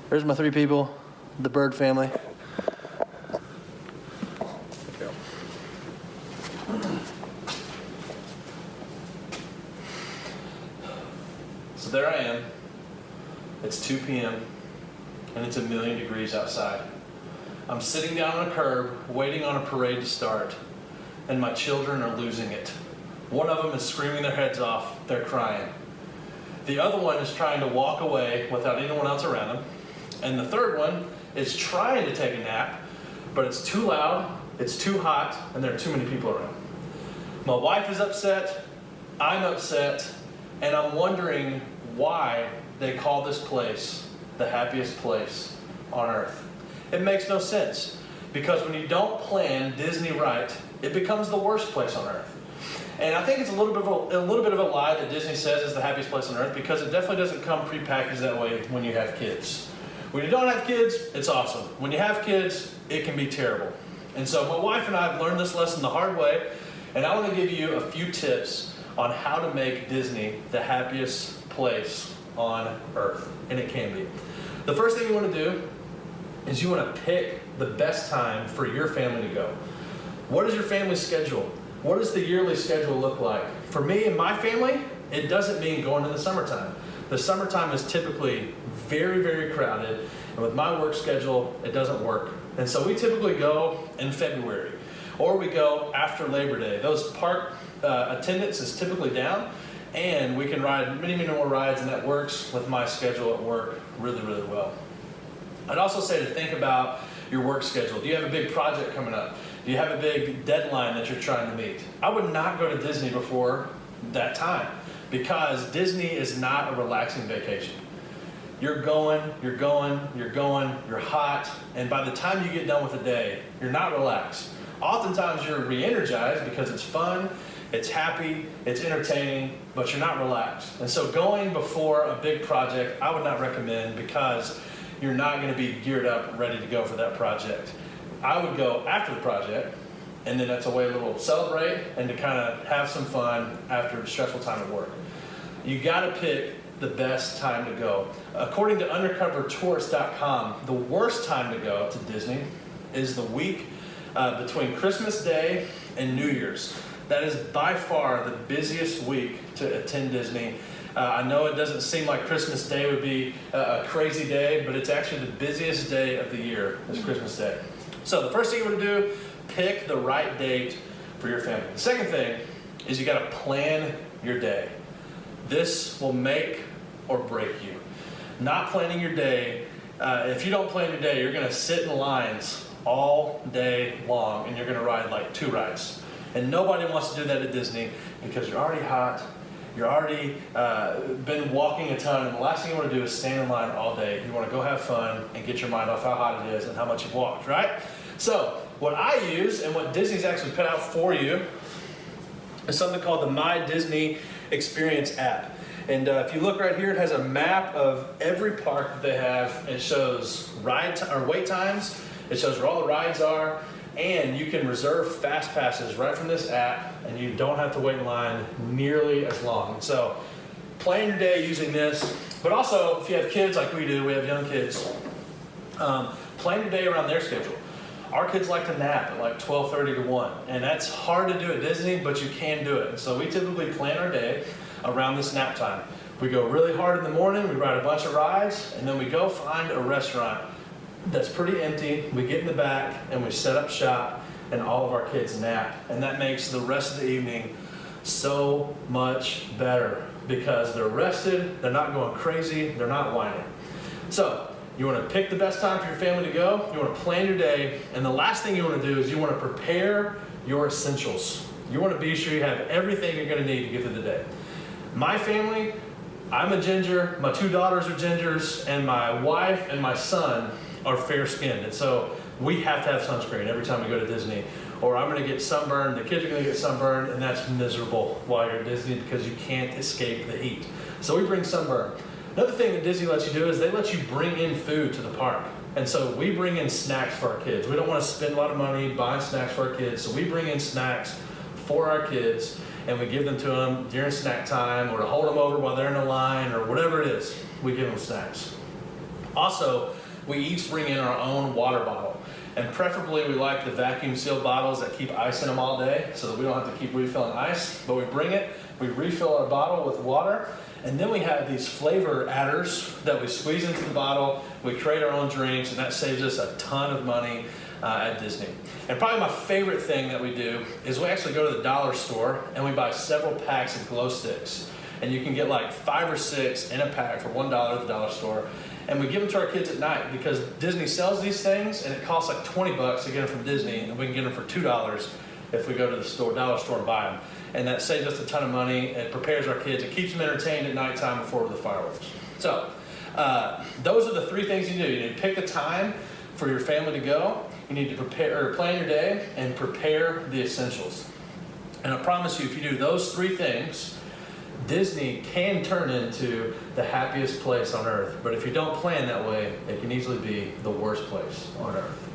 There's my three people, the bird family. So there I am. It's 2 p.m. and it's 1,000,000 degrees outside. I'm sitting down on a curb waiting on a parade to start, and my children are losing it. One of them is screaming their heads off. They're crying. The other one is trying to walk away without anyone else around them. And the third one is trying to take a nap, but it's too loud, it's too hot, and there are too many people around. My wife is upset, I'm upset, and I'm wondering why they call this place the happiest place on earth. It makes no sense, because when you don't plan Disney right, it becomes the worst place on earth. And I think it's a little bit of a lie that Disney says is the happiest place on earth, because it definitely doesn't come prepackaged that way when you have kids. When you don't have kids, it's awesome. When you have kids, it can be terrible. And so my wife and I have learned this lesson the hard way, and I want to give you a few tips on how to make Disney the happiest place on earth, and it can be. The first thing you want to do is you want to pick the best time for your family to go. What is your family schedule? What does the yearly schedule look like? For me and my family, it doesn't mean going in the summertime. The summertime is typically very, very crowded, and with my work schedule, it doesn't work. And so we typically go in February, or we go after Labor Day. Those park attendance is typically down, and we can ride many, many more rides, and that works with my schedule at work really, really well. I'd also say to think about your work schedule. Do you have a big project coming up? Do you have a big deadline that you're trying to meet? I would not go to Disney before that time, because Disney is not a relaxing vacation. You're going, you're hot, and by the time you get done with the day, you're not relaxed. Oftentimes you're re-energized because it's fun, it's happy, it's entertaining, but you're not relaxed. And so going before a big project, I would not recommend, because you're not going to be geared up, ready to go for that project. I would go after the project, and then that's a way to celebrate and to kind of have some fun after a stressful time at work. You got to pick the best time to go. According to undercovertourist.com, the worst time to go to Disney is the week between Christmas Day and New Year's. That is by far the busiest week to attend Disney. I know it doesn't seem like Christmas Day would be a crazy day, but it's actually the busiest day of the year is Christmas Day. So the first thing you want to do, pick the right date for your family. The second thing is you got to plan your day. This will make or break you. Not planning your day, if you don't plan your day, you're going to sit in lines all day long, and you're going to ride like 2 rides. And nobody wants to do that at Disney, because you're already hot, you're already been walking a ton, and the last thing you want to do is stand in line all day. You want to go have fun and get your mind off how hot it is and how much you've walked, right? So what I use, and what Disney's actually put out for you, is something called the My Disney Experience app. And if you look right here, it has a map of every park that they have. It shows wait times, it shows where all the rides are, and you can reserve fast passes right from this app, and you don't have to wait in line nearly as long. So plan your day using this, but also if you have kids like we do, we have young kids, plan your day around their schedule. Our kids like to nap at like 12:30 to 1, and that's hard to do at Disney, but you can do it. And so we typically plan our day around this nap time. We go really hard in the morning, we ride a bunch of rides, and then we go find a restaurant that's pretty empty. We get in the back and we set up shop, and all of our kids nap. And that makes the rest of the evening so much better, because they're rested, they're not going crazy, they're not whining. So you want to pick the best time for your family to go, you want to plan your day, and the last thing you want to do is you want to prepare your essentials. You want to be sure you have everything you're going to need to get through the day. My family, I'm a ginger, my 2 daughters are gingers, and my wife and my son are fair-skinned. And so we have to have sunscreen every time we go to Disney, or I'm going to get sunburned, the kids are going to get sunburned, and that's miserable while you're at Disney, because you can't escape the heat. So we bring sunburn. Another thing that Disney lets you do is they let you bring in food to the park. And so we bring in snacks for our kids. We don't want to spend a lot of money buying snacks for our kids, so we bring in snacks for our kids, and we give them to them during snack time, or to hold them over while they're in a line, or whatever it is, we give them snacks. Also, we each bring in our own water bottle. And preferably we like the vacuum sealed bottles that keep ice in them all day so that we don't have to keep refilling ice. But we bring it, we refill our bottle with water, and then we have these flavor adders that we squeeze into the bottle. We create our own drinks, and that saves us a ton of money at Disney. And probably my favorite thing that we do is we actually go to the dollar store and we buy several packs of glow sticks. And you can get like 5 or 6 in a pack for $1 at the dollar store. And we give them to our kids at night because Disney sells these things and it costs like 20 bucks to get them from Disney, and we can get them for $2 if we go to the store, dollar store, and buy them. And that saves us a ton of money. It prepares our kids. It keeps them entertained at nighttime before the fireworks. So those are the 3 things you do. You need to pick a time for your family to go. You need to prepare or plan your day and prepare the essentials. And I promise you, if you do those 3 things, Disney can turn into the happiest place on earth. But if you don't plan that way, it can easily be the worst place on earth.